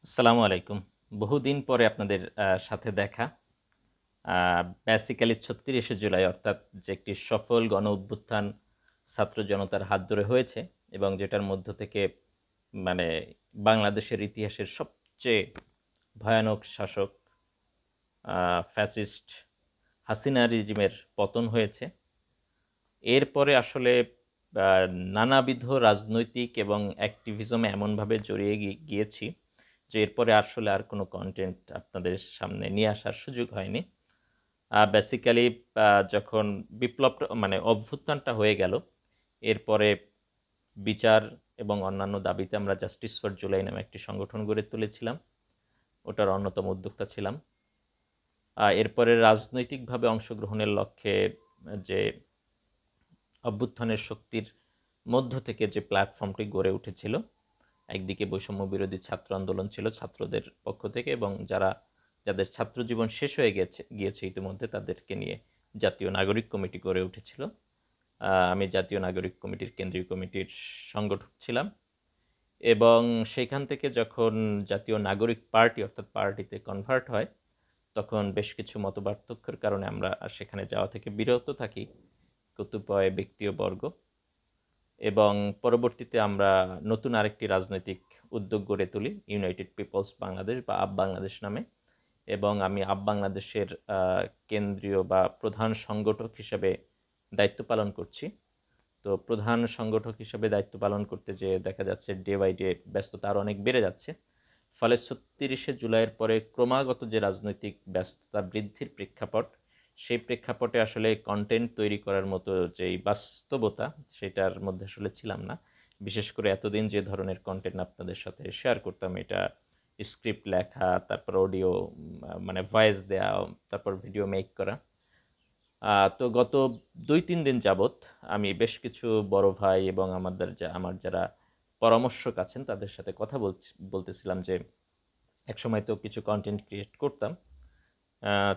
আসসালামু আলাইকুম। বহুদিন পরে আপনাদের সাথে দেখা। বেসিক্যালি ৩৬শে জুলাই অর্থাৎ যে একটি সফল গণ-অভ্যুত্থান ছাত্র জনতার হাত ধরে হয়েছে এবং যেটার মধ্য থেকে মানে বাংলাদেশের ইতিহাসের সবচেয়ে ভয়ানক শাসক ফ্যাসিস্ট হাসিনা রেজিমের পতন হয়েছে। এরপরে আসলে আ নানাবিধ রাজনৈতিক এবং অ্যাক্টিভিজমে এমনভাবে জড়িয়ে গিয়েছি যে এরপরে আসলে আর কোনো কনটেন্ট আপনাদের সামনে নিয়ে আসার সুযোগ হয়নি। বেসিক্যালি যখন মানে অভ্যুত্থানটা হয়ে গেল, এরপরে বিচার এবং অন্যান্য দাবিতে আমরা জাস্টিস ফর জুলাই নামে একটি সংগঠন গড়ে তুলেছিলাম। ওটার অন্যতম উদ্যোক্তা ছিলাম। এরপরে রাজনৈতিকভাবে অংশগ্রহণের লক্ষ্যে যে অভ্যুত্থানের শক্তির মধ্য থেকে যে প্ল্যাটফর্মটি গড়ে উঠেছিল, একদিকে বৈষম্য বিরোধী ছাত্র আন্দোলন ছিল ছাত্রদের পক্ষ থেকে এবং যাদের ছাত্র জীবন শেষ হয়ে গিয়েছে ইতিমধ্যে তাদেরকে নিয়ে জাতীয় নাগরিক কমিটি গড়ে উঠেছিল। আমি জাতীয় নাগরিক কমিটির কেন্দ্রীয় কমিটির সংগঠক ছিলাম এবং সেখান থেকে যখন জাতীয় নাগরিক পার্টি অর্থাৎ পার্টিতে কনভার্ট হয়, তখন বেশ কিছু মতপার্থক্যের কারণে আমরা সেখানে যাওয়া থেকে বিরত থাকি কতিপয় ব্যক্তি ও বর্গ। এবং পরবর্তীতে আমরা নতুন আরেকটি রাজনৈতিক উদ্যোগ গড়ে তুলি, ইউনাইটেড পিপলস বাংলাদেশ বা আপ বাংলাদেশ নামে। এবং আমি আপ বাংলাদেশের কেন্দ্রীয় বা প্রধান সংগঠক হিসেবে দায়িত্ব পালন করছি। তো প্রধান সংগঠক হিসেবে দায়িত্ব পালন করতে যেয়ে দেখা যাচ্ছে ডে বাই ডে ব্যস্ততা আরও অনেক বেড়ে যাচ্ছে। ফলে ৩৬শে জুলাইয়ের পরে ক্রমাগত যে রাজনৈতিক ব্যস্ততা বৃদ্ধির প্রেক্ষাপট, সেই প্রেক্ষাপটে আসলে কনটেন্ট তৈরি করার মতো যেই বাস্তবতা, সেটার মধ্যে আসলে ছিলাম না। বিশেষ করে এতদিন যে ধরনের কনটেন্ট আপনাদের সাথে শেয়ার করতাম, এটা স্ক্রিপ্ট লেখা, তারপর অডিও মানে ভয়েস দেয়া, তারপর ভিডিও মেক করা। তো গত ২-৩ দিন যাবৎ আমি বেশ কিছু বড় ভাই এবং আমার যারা পরামর্শক আছেন তাদের সাথে কথা বলতেছিলাম যে একসময় তো কিছু কনটেন্ট ক্রিয়েট করতাম।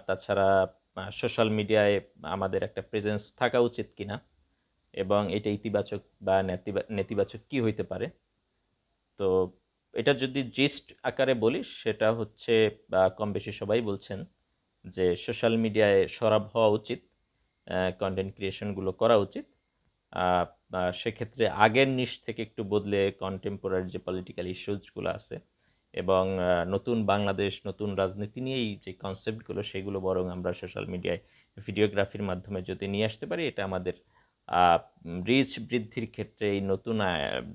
তাছাড়া সোশ্যাল মিডিয়ায় আমাদের একটা প্রেজেন্স থাকা উচিত কিনা এবং এটা ইতিবাচক বা নেতিবাচক কি হইতে পারে। তো এটা যদি জিস্ট আকারে বলি, সেটা হচ্ছে কম বেশি সবাই বলছেন যে সোশ্যাল মিডিয়ায় সরব হওয়া উচিত, কন্টেন্ট ক্রিয়েশনগুলো করা উচিত। সেক্ষেত্রে আগের নিশ থেকে একটু বদলে কন্টেম্পোরারি যে পলিটিক্যাল ইস্যুসগুলো আছে এবং নতুন বাংলাদেশ, নতুন রাজনীতি নিয়েই যে কনসেপ্টগুলো, সেগুলো বরং আমরা সোশ্যাল মিডিয়ায় ভিডিওগ্রাফির মাধ্যমে যদি নিয়ে আসতে পারি, এটা আমাদের রিচ বৃদ্ধির ক্ষেত্রে এই নতুন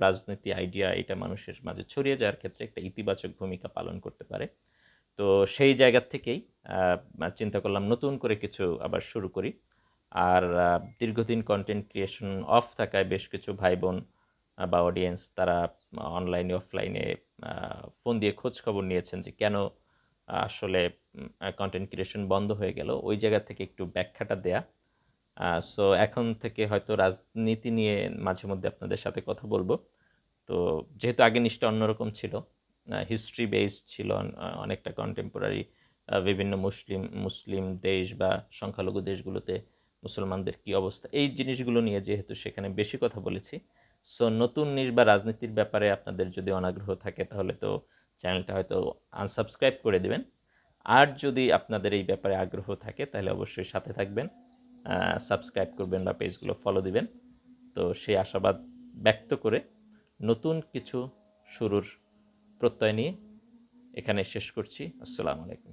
রাজনীতি আইডিয়া এটা মানুষের মাঝে ছড়িয়ে যাওয়ার ক্ষেত্রে একটা ইতিবাচক ভূমিকা পালন করতে পারে। তো সেই জায়গা থেকেই চিন্তা করলাম নতুন করে কিছু আবার শুরু করি। আর দীর্ঘদিন কন্টেন্ট ক্রিয়েশন অফ থাকায় বেশ কিছু ভাই বোন বা অডিয়েন্স তারা অনলাইনে অফলাইনে ফোন দিয়ে খোঁজ খবর নিয়েছেন যে কেন আসলে কন্টেন্ট ক্রিয়েশন বন্ধ হয়ে গেল। ওই জায়গা থেকে একটু ব্যাখ্যাটা দেয়া। সো এখন থেকে হয়তো রাজনীতি নিয়ে মাঝে মধ্যে আপনাদের সাথে কথা বলবো। তো যেহেতু আগে নিশটা অন্যরকম ছিল, হিস্ট্রি বেসড ছিল, অনেকটা কন্টেম্পোরারি বিভিন্ন মুসলিম দেশ বা সংখ্যালঘু দেশগুলোতে মুসলমানদের কি অবস্থা, এই জিনিসগুলো নিয়ে যেহেতু সেখানে বেশি কথা বলেছি। সো নতুন নিশ বা রাজনীতির ব্যাপারে আপনাদের যদি অনাগ্রহ থাকে তাহলে তো চ্যানেলটা হয়তো আনসাবস্ক্রাইব করে দেবেন। আর যদি আপনাদের এই ব্যাপারে আগ্রহ থাকে তাহলে অবশ্যই সাথে থাকবেন, সাবস্ক্রাইব করবেন বা পেজগুলো ফলো দিবেন। তো সেই আশাবাদ ব্যক্ত করে নতুন কিছু শুরুর প্রত্যয় নিয়ে এখানে শেষ করছি। আসসালামু আলাইকুম।